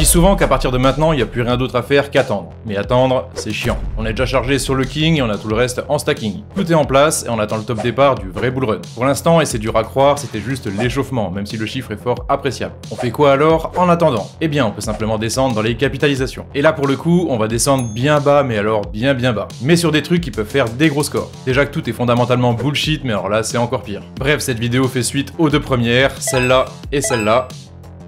dis souvent qu'à partir de maintenant, il n'y a plus rien d'autre à faire qu'attendre. Mais attendre, c'est chiant. On est déjà chargé sur le King et on a tout le reste en stacking. Tout est en place et on attend le top départ du vrai bull run. Pour l'instant, et c'est dur à croire, c'était juste l'échauffement, même si le chiffre est fort appréciable. On fait quoi alors en attendant? Eh bien, on peut simplement descendre dans les capitalisations. Et là, pour le coup, on va descendre bien bas, mais alors bien bas. Mais sur des trucs qui peuvent faire des gros scores. Déjà que tout est fondamentalement bullshit, mais alors là, c'est encore pire. Bref, cette vidéo fait suite aux deux premières, celle-là et celle-là.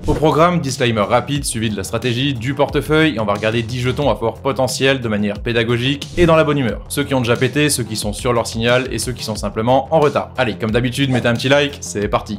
Au programme, disclaimer rapide suivi de la stratégie, du portefeuille, et on va regarder 10 jetons à fort potentiel de manière pédagogique et dans la bonne humeur. Ceux qui ont déjà pété, ceux qui sont sur leur signal et ceux qui sont simplement en retard. Allez, comme d'habitude, mettez un petit like, c'est parti.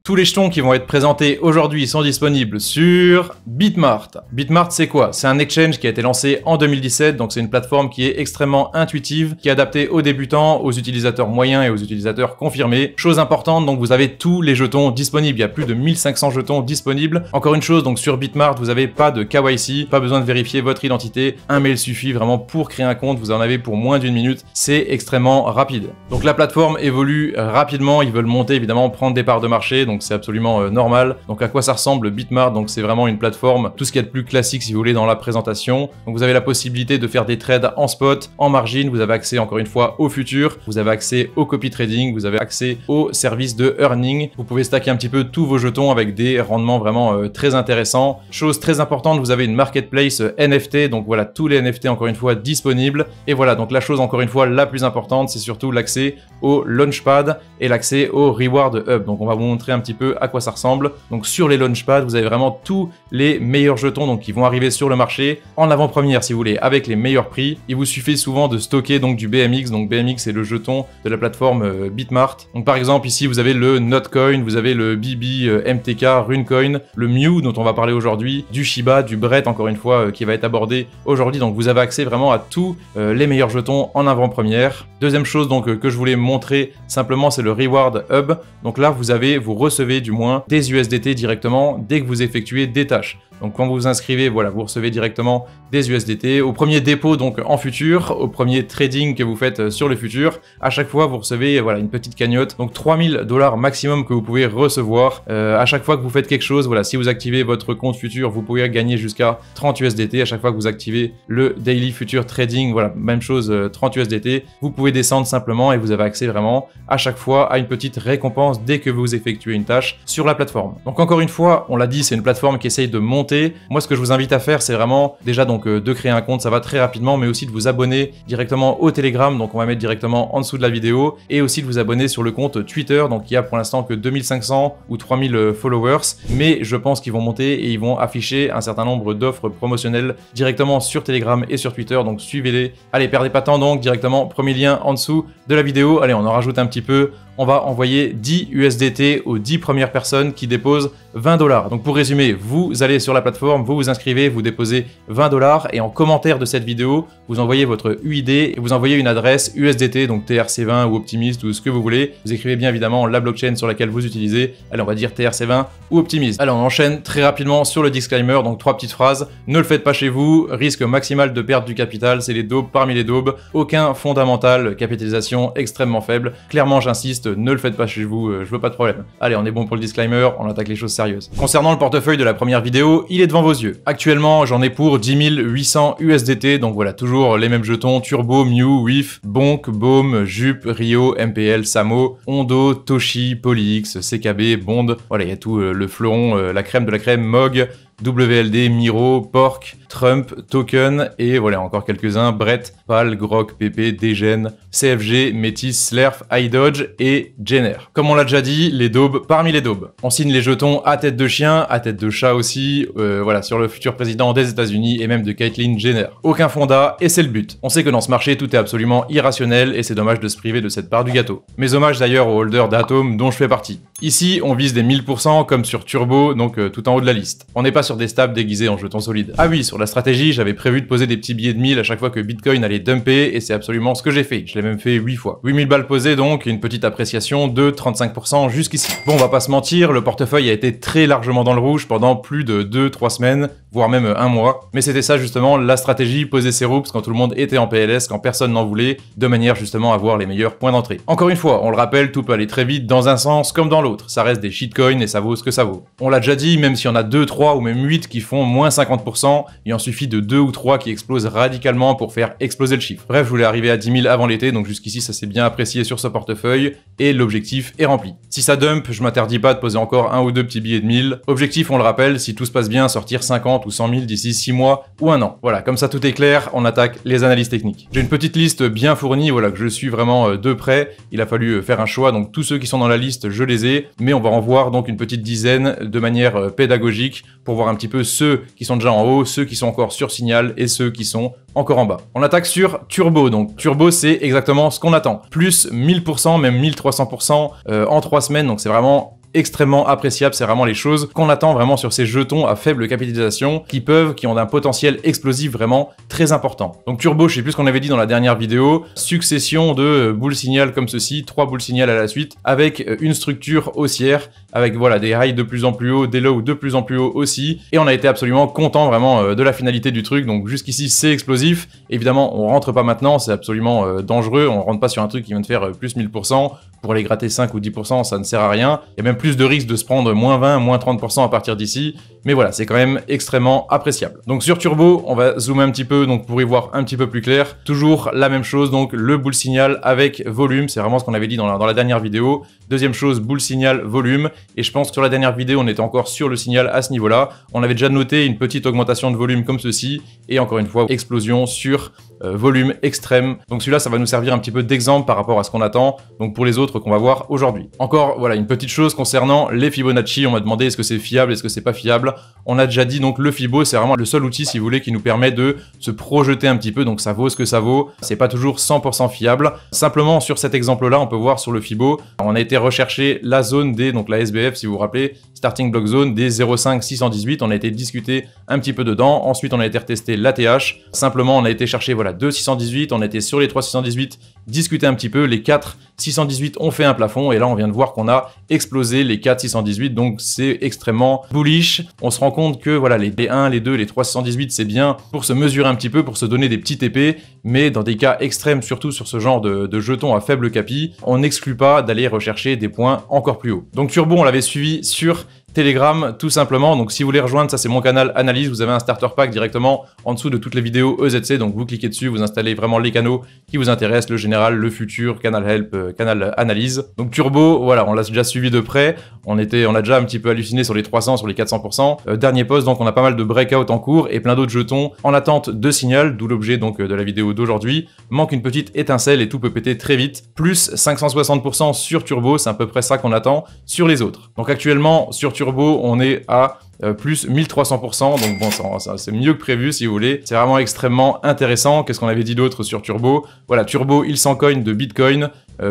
Tous les jetons qui vont être présentés aujourd'hui sont disponibles sur Bitmart. Bitmart, c'est quoi? C'est un exchange qui a été lancé en 2017, donc c'est une plateforme qui est extrêmement intuitive, qui est adaptée aux débutants, aux utilisateurs moyens et aux utilisateurs confirmés. Chose importante, donc vous avez tous les jetons disponibles. Il y a plus de 1500 jetons disponibles. Encore une chose, donc sur Bitmart, vous n'avez pas de KYC, pas besoin de vérifier votre identité. Un mail suffit vraiment pour créer un compte. Vous en avez pour moins d'une minute. C'est extrêmement rapide. Donc la plateforme évolue rapidement. Ils veulent monter, évidemment, prendre des parts de marché. Donc c'est absolument normal. Donc à quoi ça ressemble Bitmart? Donc c'est vraiment une plateforme, tout ce qu'il y a de plus classique si vous voulez dans la présentation. Donc vous avez la possibilité de faire des trades en spot, en margin, vous avez accès encore une fois au futur, vous avez accès au copy trading, vous avez accès au service de earning. Vous pouvez stacker un petit peu tous vos jetons avec des rendements vraiment très intéressants. Chose très importante, vous avez une marketplace NFT, donc voilà tous les NFT encore une fois disponibles. Et voilà, donc la chose encore une fois la plus importante, c'est surtout l'accès au Launchpad et l'accès au Reward Hub. Donc on va vous montrer un petit peu à quoi ça ressemble. Donc sur les Launchpad, vous avez vraiment tous les meilleurs jetons donc qui vont arriver sur le marché en avant-première si vous voulez, avec les meilleurs prix. Il vous suffit souvent de stocker donc du BMX. Donc BMX c'est le jeton de la plateforme Bitmart. Donc par exemple ici vous avez le Notcoin, vous avez le BB MTK, Runecoin, le Mew dont on va parler aujourd'hui, du Shiba, du Bret encore une fois qui va être abordé aujourd'hui. Donc vous avez accès vraiment à tous les meilleurs jetons en avant-première. Deuxième chose donc que je voulais montrer simplement, c'est le Reward Hub. Donc là vous recevez du moins des USDT directement dès que vous effectuez des tâches. Donc quand vous vous inscrivez, voilà, vous recevez directement des USDT. Au premier dépôt donc en futur, au premier trading que vous faites sur le futur, à chaque fois vous recevez voilà une petite cagnotte. Donc 3000 $ maximum que vous pouvez recevoir à chaque fois que vous faites quelque chose. Voilà, si vous activez votre compte futur, vous pouvez gagner jusqu'à 30 USDT à chaque fois que vous activez le daily future trading. Voilà, même chose, 30 USDT. Vous pouvez descendre simplement et vous avez accès vraiment à chaque fois à une petite récompense dès que vous effectuez une tâche sur la plateforme. Donc encore une fois, on l'a dit, c'est une plateforme qui essaye de monter. Moi, ce que je vous invite à faire, c'est vraiment déjà donc de créer un compte, ça va très rapidement, mais aussi de vous abonner directement au Telegram, donc on va mettre directement en dessous de la vidéo, et aussi de vous abonner sur le compte Twitter, donc il y a pour l'instant que 2500 ou 3000 followers, mais je pense qu'ils vont monter et ils vont afficher un certain nombre d'offres promotionnelles directement sur Telegram et sur Twitter, donc suivez-les. Allez, perdez pas de temps donc, directement, premier lien en dessous de la vidéo. Allez, on en rajoute un petit peu. On va envoyer 10 USDT aux 10 premières personnes qui déposent 20 $. Donc pour résumer, vous allez sur la plateforme, vous vous inscrivez, vous déposez 20 $ et en commentaire de cette vidéo, vous envoyez votre UID et vous envoyez une adresse USDT, donc TRC20 ou Optimist ou ce que vous voulez. Vous écrivez bien évidemment la blockchain sur laquelle vous utilisez. Allez, on va dire TRC20 ou Optimist. Allez, on enchaîne très rapidement sur le disclaimer, donc 3 petites phrases. Ne le faites pas chez vous, risque maximal de perte du capital, c'est les daubes parmi les daubes. Aucun fondamental, capitalisation extrêmement faible. Clairement, j'insiste, ne le faites pas chez vous, je veux pas de problème. Allez, on est bon pour le disclaimer, on attaque les choses sérieuses. Concernant le portefeuille de la première vidéo, il est devant vos yeux. Actuellement, j'en ai pour 10 800 USDT, donc voilà, toujours les mêmes jetons, Turbo, Mew, WIF, Bonk, Boom, Jup, Rio, MPL, Samo, Ondo, Toshi, PolyX, CKB, Bond, voilà, il y a tout le fleuron, la crème de la crème, Mog, WLD, Miro, Pork, Trump, Token, et voilà encore quelques-uns, Brett, Pal, Grok, PP, Degen, CFG, Métis, Slerf, iDodge et Jenner. Comme on l'a déjà dit, les daubes parmi les daubes. On signe les jetons à tête de chien, à tête de chat aussi, voilà, sur le futur président des États-Unis et même de Caitlyn Jenner. Aucun fondat, et c'est le but. On sait que dans ce marché, tout est absolument irrationnel et c'est dommage de se priver de cette part du gâteau. Mes hommages d'ailleurs aux holders d'Atom dont je fais partie. Ici, on vise des 1000% comme sur Turbo, donc tout en haut de la liste. On n'est pas sur des stabs déguisés en jetons solides. Ah oui, sur la stratégie, j'avais prévu de poser des petits billets de 1000 à chaque fois que Bitcoin allait dumper, et c'est absolument ce que j'ai fait. Je l'ai même fait 8 fois. 8000 balles posées donc, une petite appréciation de 35% jusqu'ici. Bon, on va pas se mentir, le portefeuille a été très largement dans le rouge pendant plus de 2-3 semaines, voire même un mois. Mais c'était ça justement la stratégie, poser ses roups quand tout le monde était en PLS, quand personne n'en voulait, de manière justement à avoir les meilleurs points d'entrée. Encore une fois, on le rappelle, tout peut aller très vite dans un sens comme dans l'autre. Ça reste des shitcoins et ça vaut ce que ça vaut. On l'a déjà dit, même s'il y en a 2, 3 ou même 8 qui font moins 50%, il en suffit de 2 ou 3 qui explosent radicalement pour faire exploser le chiffre. Bref, je voulais arriver à 10 000 avant l'été, donc jusqu'ici ça s'est bien apprécié sur ce portefeuille et l'objectif est rempli. Si ça dump, je m'interdis pas de poser encore un ou deux petits billets de 1000. Objectif, on le rappelle, si tout se passe bien, sortir 50 ou 100 000 d'ici 6 mois ou 1 an. Voilà, comme ça tout est clair, on attaque les analyses techniques. J'ai une petite liste bien fournie, voilà, que je suis vraiment de près. Il a fallu faire un choix, donc tous ceux qui sont dans la liste, je les ai, mais on va en voir donc une petite dizaine de manière pédagogique pour voir un petit peu ceux qui sont déjà en haut, ceux qui sont encore sur Signal et ceux qui sont encore en bas. On attaque sur Turbo, donc Turbo c'est exactement ce qu'on attend. Plus 1000%, même 1300% en 3 semaines, donc c'est vraiment extrêmement appréciable, c'est vraiment les choses qu'on attend vraiment sur ces jetons à faible capitalisation qui ont un potentiel explosif vraiment très important. Donc Turbo, je sais plus ce qu'on avait dit dans la dernière vidéo, succession de boules signal comme ceci, 3 boules signal à la suite, avec une structure haussière, avec voilà des highs de plus en plus haut, des lows de plus en plus haut aussi, et on a été absolument content vraiment de la finalité du truc, donc jusqu'ici c'est explosif. Évidemment on rentre pas maintenant, c'est absolument dangereux, on rentre pas sur un truc qui vient de faire plus 1000%, pour aller gratter 5 ou 10% ça ne sert à rien, il y a même plus de risque de se prendre moins 20, moins 30% à partir d'ici, mais voilà, c'est quand même extrêmement appréciable. Donc sur Turbo, on va zoomer un petit peu donc pour y voir un petit peu plus clair. Toujours la même chose, donc le bull signal avec volume, c'est vraiment ce qu'on avait dit dans la dernière vidéo. Deuxième chose, bull signal, volume, et je pense que sur la dernière vidéo, on était encore sur le signal à ce niveau-là. On avait déjà noté une petite augmentation de volume comme ceci, et encore une fois, explosion sur volume extrême. Donc celui-là, ça va nous servir un petit peu d'exemple par rapport à ce qu'on attend, donc pour les autres qu'on va voir aujourd'hui. Encore, voilà, une petite chose concernant les Fibonacci, on m'a demandé est-ce que c'est fiable, est-ce que c'est pas fiable. On a déjà dit, donc le Fibo, c'est vraiment le seul outil, si vous voulez, qui nous permet de se projeter un petit peu, donc ça vaut ce que ça vaut. C'est pas toujours 100% fiable. Simplement, sur cet exemple-là, on peut voir sur le Fibo, on a été rechercher la zone des, donc la SBF, si vous vous rappelez, Starting Block Zone des 0,5-618, on a été discuter un petit peu dedans. Ensuite, on a été retester l'ATH. Simplement, on a été chercher, voilà, 2,618, on était sur les 3,618, discuter un petit peu, les 4,618 ont fait un plafond, et là, on vient de voir qu'on a explosé les 4,618, donc c'est extrêmement bullish. On se rend compte que, voilà, les 1, les 2, les 3,618, c'est bien pour se mesurer un petit peu, pour se donner des petits TP, mais dans des cas extrêmes, surtout sur ce genre de jetons à faible capi, on n'exclut pas d'aller rechercher des points encore plus hauts. Donc Turbo, on l'avait suivi sur Telegram tout simplement, donc si vous voulez rejoindre, ça c'est mon canal analyse, vous avez un starter pack directement en dessous de toutes les vidéos EZC, donc vous cliquez dessus, vous installez vraiment les canaux qui vous intéressent, le général, le futur, canal help, canal analyse. Donc Turbo, voilà, on l'a déjà suivi de près, on a déjà un petit peu halluciné sur les 300, sur les 400%. Dernier post, donc on a pas mal de breakout en cours et plein d'autres jetons en attente de signal, d'où l'objet donc de la vidéo d'aujourd'hui. Manque une petite étincelle et tout peut péter très vite. Plus 560% sur Turbo, c'est à peu près ça qu'on attend sur les autres. Donc actuellement sur Turbo, on est à plus 1300%, donc bon, ça c'est mieux que prévu si vous voulez. C'est vraiment extrêmement intéressant. Qu'est-ce qu'on avait dit d'autre sur Turbo? Voilà, Turbo, il s'en coin de Bitcoin,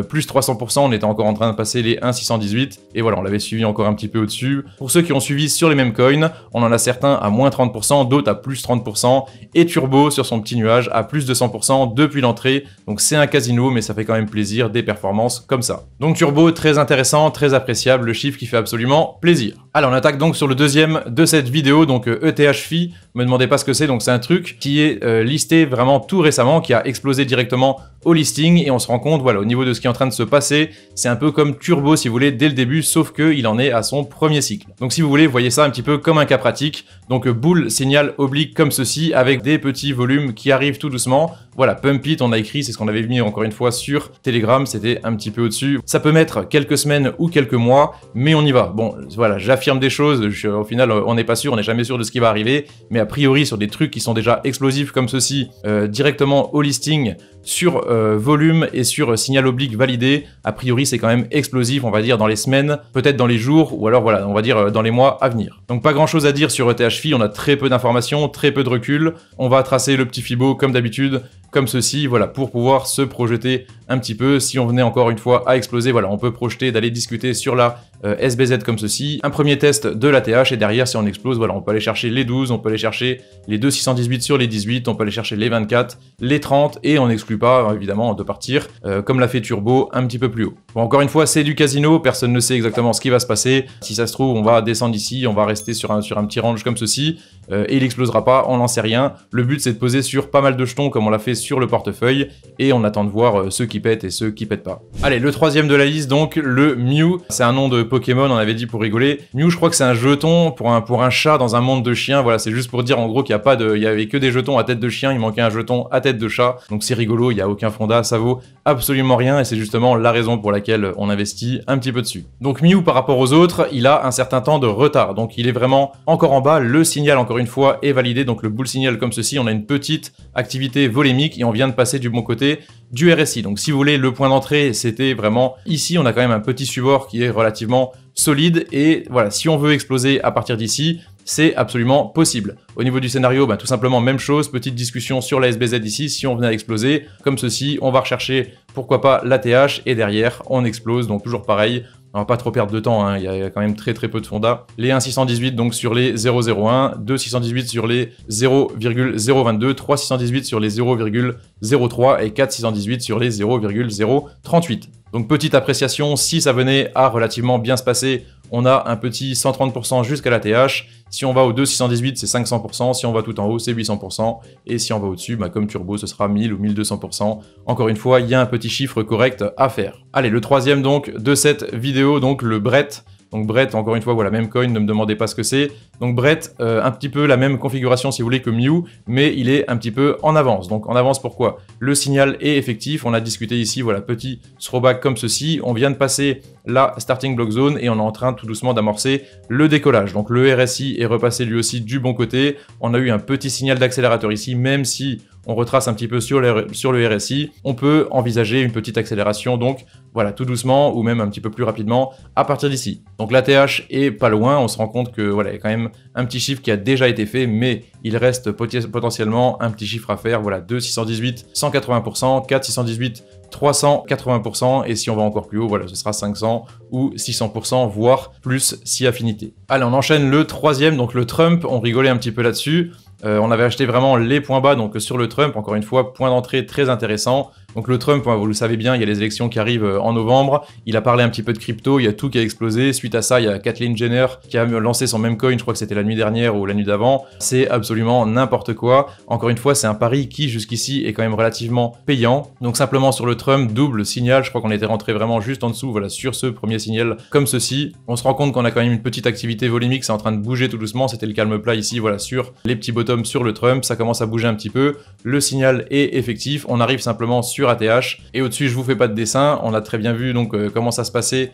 plus 300%, on était encore en train de passer les 1,618, et voilà, on l'avait suivi encore un petit peu au-dessus. Pour ceux qui ont suivi sur les mêmes coins, on en a certains à moins 30%, d'autres à plus 30%, et Turbo sur son petit nuage à plus de 100% depuis l'entrée, donc c'est un casino, mais ça fait quand même plaisir, des performances comme ça. Donc Turbo, très intéressant, très appréciable, le chiffre qui fait absolument plaisir. Alors on attaque donc sur le deuxième de cette vidéo, donc ETH-FI, me demandez pas ce que c'est, donc c'est un truc qui est listé vraiment tout récemment, qui a explosé directement au listing, et on se rend compte, voilà, au niveau de ce qui est en train de se passer, c'est un peu comme Turbo si vous voulez dès le début, sauf qu'il en est à son premier cycle. Donc si vous voulez, voyez ça un petit peu comme un cas pratique, donc boule, signal oblique comme ceci, avec des petits volumes qui arrivent tout doucement. Voilà, pump it, on a écrit, c'est ce qu'on avait mis encore une fois sur Telegram, c'était un petit peu au-dessus. Ça peut mettre quelques semaines ou quelques mois, mais on y va. Bon, voilà, j'affirme des choses, au final, on n'est pas sûr, on n'est jamais sûr de ce qui va arriver, mais a priori, sur des trucs qui sont déjà explosifs comme ceci, directement au listing, sur volume et sur signal oblique validé, a priori, c'est quand même explosif, on va dire, dans les semaines, peut-être dans les jours, ou alors, voilà, on va dire dans les mois à venir. Donc, pas grand-chose à dire sur ETH-FI, on a très peu d'informations, très peu de recul. On va tracer le petit Fibo, comme d'habitude, comme ceci, voilà, pour pouvoir se projeter un petit peu. Si on venait encore une fois à exploser, voilà, on peut projeter d'aller discuter sur la SBZ comme ceci, un premier test de l'ATH et derrière si on explose, voilà, on peut aller chercher les 12, on peut aller chercher les 2,618 sur les 18, on peut aller chercher les 24, les 30 et on n'exclut pas évidemment de partir comme l'a fait Turbo un petit peu plus haut. Bon, encore une fois, c'est du casino, personne ne sait exactement ce qui va se passer. Si ça se trouve, on va descendre ici, on va rester sur un petit range comme ceci et il explosera pas, on n'en sait rien. Le but c'est de poser sur pas mal de jetons comme on l'a fait sur le portefeuille et on attend de voir ceux qui pètent et ceux qui pètent pas. Allez, le troisième de la liste donc, le Mew. C'est un nom de Pokémon, on avait dit pour rigoler. Mew, je crois que c'est un jeton pour un chat dans un monde de chiens. Voilà, c'est juste pour dire en gros qu'il y avait que des jetons à tête de chien, il manquait un jeton à tête de chat. Donc c'est rigolo, il n'y a aucun fonda, ça vaut absolument rien et c'est justement la raison pour laquelle on investit un petit peu dessus. Donc Mew par rapport aux autres, il a un certain temps de retard. Donc il est vraiment encore en bas, le signal encore une fois est validé. Donc le bull signal comme ceci, on a une petite activité volémique et on vient de passer du bon côté du RSI. Donc si vous voulez, le point d'entrée, c'était vraiment ici, on a quand même un petit support qui est relativement solide et voilà, si on veut exploser à partir d'ici, c'est absolument possible. Au niveau du scénario, tout simplement même chose, petite discussion sur la SBZ ici, si on venait à exploser, comme ceci, on va rechercher pourquoi pas l'ATH et derrière on explose, donc toujours pareil. On va pas trop perdre de temps, hein. Il y a quand même très peu de fonda. Les 1,618 donc sur les 0,01, 2,618 sur les 0,022, 3,618 sur les 0,03 et 4,618 sur les 0,038. Donc petite appréciation, si ça venait à relativement bien se passer, on a un petit 130% jusqu'à l'ATH. Si on va au 2,618, c'est 500%. Si on va tout en haut, c'est 800%. Et si on va au-dessus, comme Turbo, ce sera 1000 ou 1200%. Encore une fois, il y a un petit chiffre correct à faire. Allez, le troisième donc de cette vidéo, donc le Brett. Donc Brett, encore une fois, voilà, même coin, ne me demandez pas ce que c'est. Donc Brett, un petit peu la même configuration si vous voulez que Mew, mais il est un petit peu en avance. Donc en avance pourquoi? Le signal est effectif, on a discuté ici, voilà, petit throwback comme ceci. On vient de passer la starting block zone et on est en train tout doucement d'amorcer le décollage. Donc le RSI est repassé lui aussi du bon côté. On a eu un petit signal d'accélérateur ici, même si on retrace un petit peu sur le RSI, on peut envisager une petite accélération, donc voilà, tout doucement ou même un petit peu plus rapidement à partir d'ici. Donc l'ATH est pas loin, on se rend compte que voilà, il y a quand même un petit chiffre qui a déjà été fait, mais il reste potentiellement un petit chiffre à faire. Voilà, 2,618, 180%, 4,618, 380%, et si on va encore plus haut, voilà, ce sera 500 ou 600%, voire plus si affinité. Allez, on enchaîne le troisième, donc le Trump, on rigolait un petit peu là-dessus. On avait acheté vraiment les points bas, donc sur le Trump, encore une fois, point d'entrée très intéressant. Donc le Trump, vous le savez bien, il y a les élections qui arrivent en novembre. Il a parlé un petit peu de crypto, il y a tout qui a explosé. Suite à ça, il y a Kathleen Jenner qui a lancé son meme coin, je crois que c'était la nuit dernière ou la nuit d'avant. C'est absolument n'importe quoi. Encore une fois, c'est un pari qui, jusqu'ici, est quand même relativement payant. Donc simplement sur le Trump, double signal, je crois qu'on était rentré vraiment juste en dessous, voilà, sur ce premier signal comme ceci. On se rend compte qu'on a quand même une petite activité volémique, c'est en train de bouger tout doucement. C'était le calme plat ici, voilà, sur les petits bottoms sur le Trump. Ça commence à bouger un petit peu. Le signal est effectif. On arrive simplement sur ATH. Et au-dessus, je vous fais pas de dessin. On a très bien vu donc comment ça se passait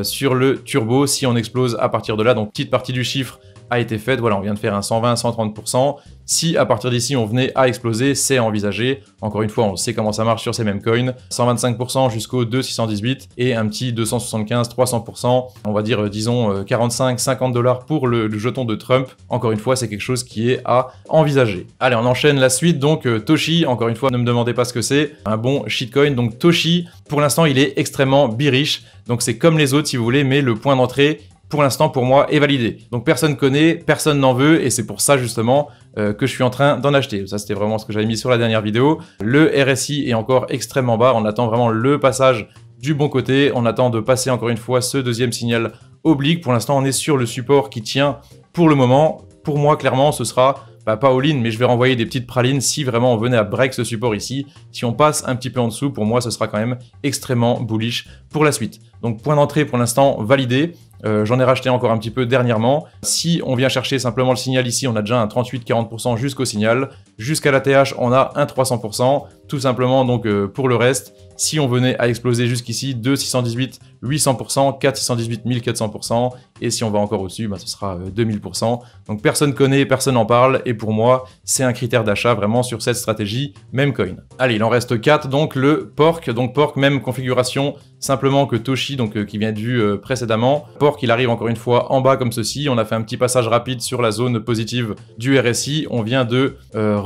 sur le Turbo si on explose à partir de là. Donc petite partie du chiffre a été faite. Voilà, on vient de faire un 120-130%. Si à partir d'ici on venait à exploser, c'est à envisager. Encore une fois, on sait comment ça marche sur ces mêmes coins. 125% jusqu'au 2,618 et un petit 275-300%. On va dire, disons, 45-50 $ pour le jeton de Trump. Encore une fois, c'est quelque chose qui est à envisager. Allez, on enchaîne la suite. Donc Toshi, encore une fois, ne me demandez pas ce que c'est. Un bon shitcoin. Donc Toshi, pour l'instant, il est extrêmement bearish. Donc c'est comme les autres si vous voulez, mais le point d'entrée, pour l'instant, pour moi, est validé. Donc personne connaît, personne n'en veut, et c'est pour ça justement que je suis en train d'en acheter. Ça, c'était vraiment ce que j'avais mis sur la dernière vidéo. Le RSI est encore extrêmement bas. On attend vraiment le passage du bon côté. On attend de passer encore une fois ce deuxième signal oblique. Pour l'instant, on est sur le support qui tient pour le moment. Pour moi, clairement, ce sera pas all-in, mais je vais renvoyer des petites pralines si vraiment on venait à break ce support ici. Si on passe un petit peu en dessous, pour moi, ce sera quand même extrêmement bullish pour la suite. Donc, point d'entrée pour l'instant validé. J'en ai racheté encore un petit peu dernièrement. Si on vient chercher simplement le signal ici, on a déjà un 38-40% jusqu'au signal. Jusqu'à l'ATH, on a un 300%. Tout simplement, donc pour le reste, si on venait à exploser jusqu'ici, 2,618, 800%, 4,618, 1400%. Et si on va encore au-dessus, ce sera 2000%. Donc personne connaît, personne n'en parle. Et pour moi, c'est un critère d'achat vraiment sur cette stratégie, même coin. Allez, il en reste 4, donc le Pork. Donc Pork, même configuration, simplement que Toshi, donc qui vient de vu précédemment. Pork, il arrive encore une fois en bas comme ceci. On a fait un petit passage rapide sur la zone positive du RSI. On vient de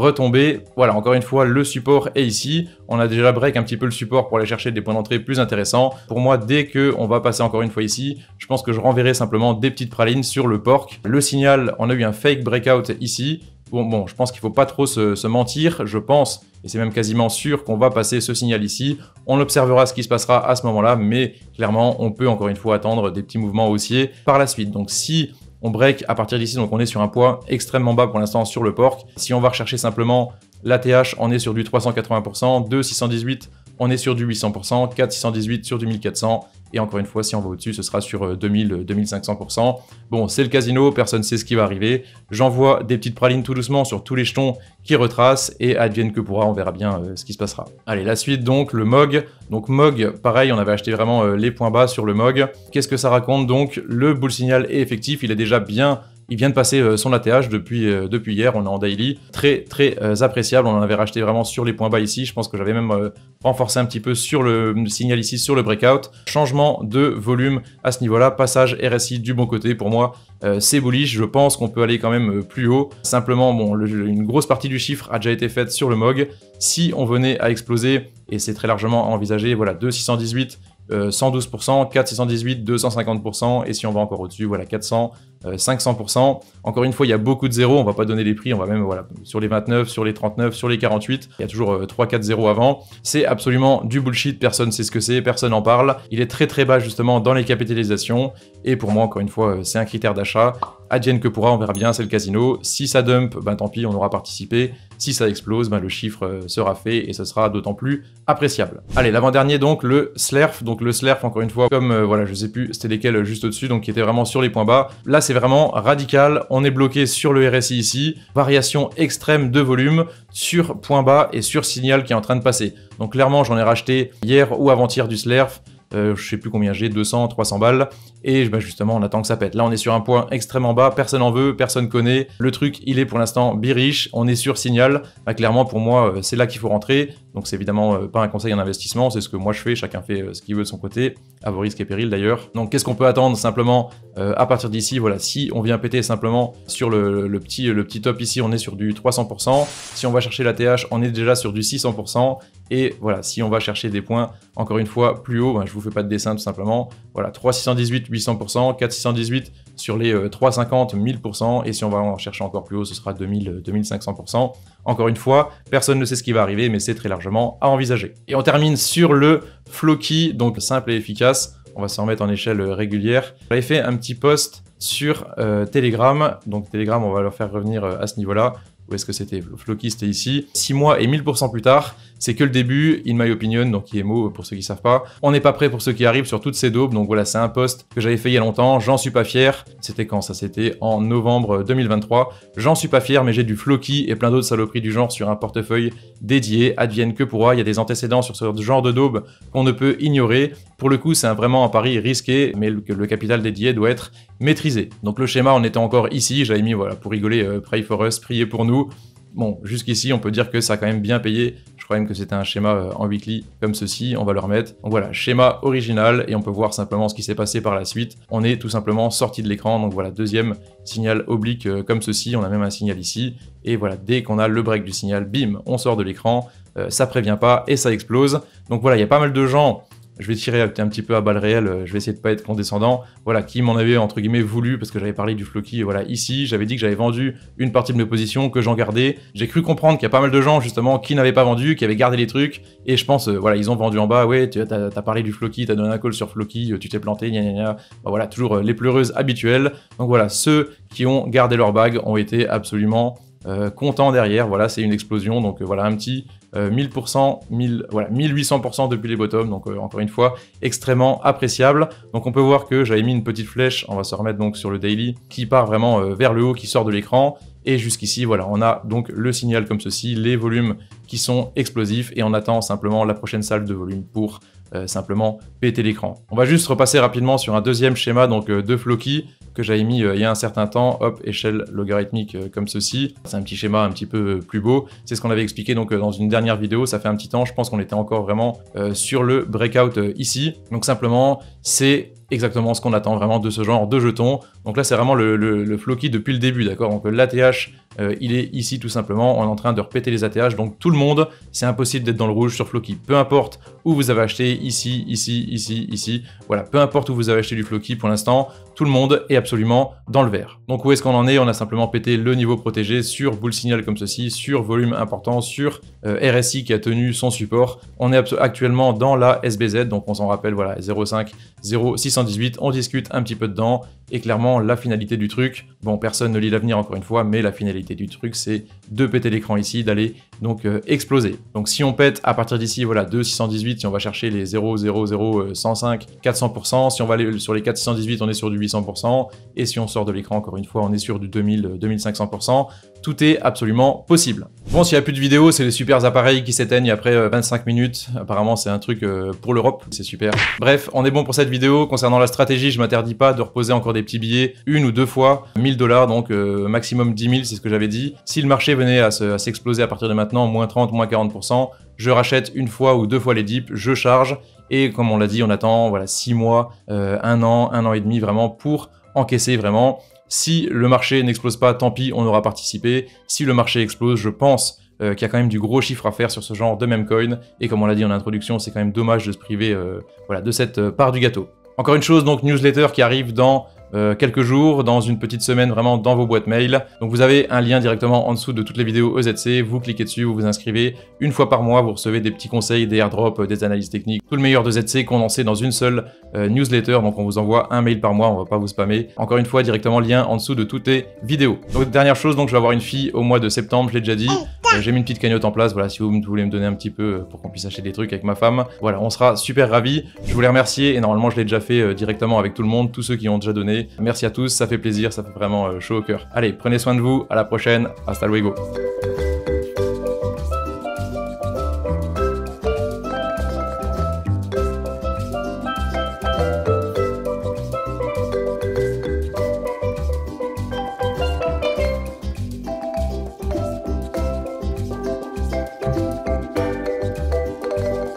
retomber. Voilà, encore une fois, le support est ici. On a déjà break un petit peu le support pour aller chercher des points d'entrée plus intéressants. Pour moi, dès qu'on va passer encore une fois ici, je pense que je renverrai simplement des petites pralines sur le porc. Le signal, on a eu un fake breakout ici. Bon, je pense qu'il ne faut pas trop se mentir. Je pense, et c'est même quasiment sûr, qu'on va passer ce signal ici. On observera ce qui se passera à ce moment-là, mais clairement, on peut encore une fois attendre des petits mouvements haussiers par la suite. Donc si on break à partir d'ici, donc on est sur un point extrêmement bas pour l'instant sur le porc. Si on va rechercher simplement l'ATH, on est sur du 380%, 2,618, on est sur du 800%, 4,618 sur du 1400. Et encore une fois, si on va au-dessus, ce sera sur 2000, 2500%. Bon, c'est le casino, personne ne sait ce qui va arriver. J'envoie des petites pralines tout doucement sur tous les jetons qui retracent et advienne que pourra, on verra bien ce qui se passera. Allez, la suite donc, le MOG. Donc MOG, pareil, on avait acheté vraiment les points bas sur le MOG. Qu'est-ce que ça raconte donc? Le bull signal est effectif, il est déjà bien... Il vient de passer son ATH depuis hier, on est en daily, très appréciable, on en avait racheté vraiment sur les points bas ici, je pense que j'avais même renforcé un petit peu sur le signal ici, sur le breakout. Changement de volume à ce niveau-là, passage RSI du bon côté, pour moi c'est bullish, je pense qu'on peut aller quand même plus haut. Simplement, bon, une grosse partie du chiffre a déjà été faite sur le MOG, si on venait à exploser, et c'est très largement envisagé, voilà, 2,618, 112%, 4,618, 250%, et si on va encore au-dessus, voilà, 400, 500%. Encore une fois, il y a beaucoup de zéros, on va pas donner les prix, on va même, voilà, sur les 29, sur les 39, sur les 48, il y a toujours 3-4 zéros avant. C'est absolument du bullshit, personne ne sait ce que c'est, personne n'en parle. Il est très bas justement dans les capitalisations, et pour moi, encore une fois, c'est un critère d'achat. Advienne que pourra, on verra bien, c'est le casino. Si ça dump, ben tant pis, on aura participé. Si ça explose, ben le chiffre sera fait et ce sera d'autant plus appréciable. Allez, l'avant-dernier donc, le SLERF. Donc le SLERF, encore une fois, comme, voilà, je sais plus, c'était lesquels juste au-dessus, donc qui était vraiment sur les points bas. Là, c'est vraiment radical. On est bloqué sur le RSI ici. Variation extrême de volume sur point bas et sur signal qui est en train de passer. Donc clairement, j'en ai racheté hier ou avant-hier du SLERF. Je sais plus combien j'ai, 200, 300 balles, et bah justement on attend que ça pète. Là on est sur un point extrêmement bas, personne en veut, personne connaît, le truc il est pour l'instant bearish, on est sur signal, bah, clairement pour moi c'est là qu'il faut rentrer, donc c'est évidemment pas un conseil en investissement, c'est ce que moi je fais, chacun fait ce qu'il veut de son côté, à vos risques et périls d'ailleurs. Donc qu'est-ce qu'on peut attendre simplement à partir d'ici, voilà, si on vient péter simplement sur le petit top ici, on est sur du 300%, si on va chercher la TH, on est déjà sur du 600%, et voilà, si on va chercher des points, encore une fois, plus haut, bah, je vous fais pas de dessin tout simplement, voilà, 3,618, 800%, 4,618 sur les 3,50, 1000%, et si on va en chercher encore plus haut, ce sera 2000, 2500%. Encore une fois, personne ne sait ce qui va arriver, mais c'est très largement à envisager. Et on termine sur le Floki, donc simple et efficace. On va se remettre en échelle régulière. J'avais fait un petit post sur Telegram, donc Telegram, on va leur faire revenir à ce niveau-là. Où est-ce que c'était? Floki, c'était ici. 6 mois et 1000% plus tard, c'est que le début, in my opinion, donc IMO pour ceux qui savent pas. On n'est pas prêt pour ceux qui arrivent sur toutes ces daubes, donc voilà, c'est un post que j'avais fait il y a longtemps, j'en suis pas fier. C'était quand ça? C'était en novembre 2023. J'en suis pas fier, mais j'ai du Floki et plein d'autres saloperies du genre sur un portefeuille dédié, advienne que pourra. Il y a des antécédents sur ce genre de daube qu'on ne peut ignorer. Pour le coup, c'est vraiment un pari risqué, mais le capital dédié doit être maîtrisé. Donc le schéma, on était encore ici, j'avais mis, voilà, pour rigoler, pray for us, priez pour nous. Bon, jusqu'ici, on peut dire que ça a quand même bien payé. Je crois même que c'était un schéma en weekly comme ceci, on va le remettre. Donc voilà, schéma original, et on peut voir simplement ce qui s'est passé par la suite. On est tout simplement sorti de l'écran, donc voilà, deuxième signal oblique comme ceci, on a même un signal ici. Et voilà, dès qu'on a le break du signal, bim, on sort de l'écran, ça prévient pas et ça explose. Donc voilà, il y a pas mal de gens... Je vais tirer un petit peu à balles réelles, je vais essayer de pas être condescendant, voilà, qui m'en avait entre guillemets voulu, parce que j'avais parlé du Floki, voilà, ici, j'avais dit que j'avais vendu une partie de mes positions, que j'en gardais, j'ai cru comprendre qu'il y a pas mal de gens, justement, qui n'avaient pas vendu, qui avaient gardé les trucs, et je pense, voilà, ils ont vendu en bas, ouais, t'as parlé du Floki, t'as donné un call sur Floki, tu t'es planté, gna gna gna, bah, voilà, toujours les pleureuses habituelles, donc voilà, ceux qui ont gardé leur bague ont été absolument contents derrière, voilà, c'est une explosion, donc voilà, un petit... 1000%, voilà, 1800% depuis les bottoms, donc encore une fois, extrêmement appréciable. Donc on peut voir que j'avais mis une petite flèche, on va se remettre donc sur le daily, qui part vraiment vers le haut, qui sort de l'écran, et jusqu'ici, voilà, on a donc le signal comme ceci, les volumes qui sont explosifs, et on attend simplement la prochaine salle de volume pour simplement péter l'écran. On va juste repasser rapidement sur un deuxième schéma donc de Floki, que j'avais mis il y a un certain temps, hop, échelle logarithmique comme ceci. C'est un petit schéma un petit peu plus beau. C'est ce qu'on avait expliqué donc dans une dernière vidéo, ça fait un petit temps, je pense qu'on était encore vraiment sur le breakout ici. Donc simplement, c'est exactement ce qu'on attend vraiment de ce genre de jetons. Donc là, c'est vraiment le Floki depuis le début, d'accord? Donc l'ATH, il est ici tout simplement, on est en train de repéter les ATH, donc tout le monde, c'est impossible d'être dans le rouge sur Floki. Peu importe où vous avez acheté, ici, ici, ici, ici, voilà, peu importe où vous avez acheté du Floki pour l'instant, tout le monde est absolument dans le vert. Donc où est-ce qu'on en est? On a simplement pété le niveau protégé sur bull signal comme ceci, sur volume important, sur RSI qui a tenu son support. On est actuellement dans la SBZ, donc on s'en rappelle, voilà, 0,5, 0,618, on discute un petit peu dedans, et clairement la finalité du truc, bon personne ne lit l'avenir encore une fois, mais la finalité du truc c'est de péter l'écran ici, d'aller donc exploser. Donc si on pète à partir d'ici, voilà, 2,618, si on va chercher les 0,00105, 400%, si on va aller sur les 4,618, on est sur du 800%, et si on sort de l'écran encore une fois, on est sur du 2000, 2500%, tout est absolument possible. Bon, s'il n'y a plus de vidéos, c'est les super appareils qui s'éteignent après 25 minutes, apparemment c'est un truc pour l'Europe, c'est super. Bref, on est bon pour cette vidéo. Concernant la stratégie, je m'interdis pas de reposer encore des petits billets une ou deux fois, 1000 $, donc maximum 10 000, c'est ce que j'avais dit. Si le marché venait à s'exploser à partir de maintenant, moins 30, moins 40%, je rachète une fois ou deux fois les dips, je charge, et comme on l'a dit, on attend voilà 6 mois, 1 an et demi vraiment pour encaisser vraiment. Si le marché n'explose pas, tant pis, on aura participé. Si le marché explose, je pense qu'il y a quand même du gros chiffre à faire sur ce genre de meme coin. Et comme on l'a dit en introduction, c'est quand même dommage de se priver voilà, de cette part du gâteau. Encore une chose, donc newsletter qui arrive dans quelques jours, dans une petite semaine, vraiment dans vos boîtes mail. Donc vous avez un lien directement en dessous de toutes les vidéos EZC, vous cliquez dessus, vous vous inscrivez. Une fois par mois, vous recevez des petits conseils, des airdrops, des analyses techniques, tout le meilleur de ZC condensé dans une seule newsletter. Donc on vous envoie un mail par mois, on va pas vous spammer. Encore une fois, directement lien en dessous de toutes les vidéos. Donc dernière chose, donc je vais avoir une fille au mois de septembre, je l'ai déjà dit. J'ai mis une petite cagnotte en place, voilà, si vous voulez me donner un petit peu pour qu'on puisse acheter des trucs avec ma femme. Voilà, on sera super ravis. Je voulais remercier, et normalement je l'ai déjà fait directement avec tout le monde, tous ceux qui ont déjà donné. Merci à tous, ça fait plaisir, ça fait vraiment chaud au cœur. Allez, prenez soin de vous, à la prochaine, hasta luego.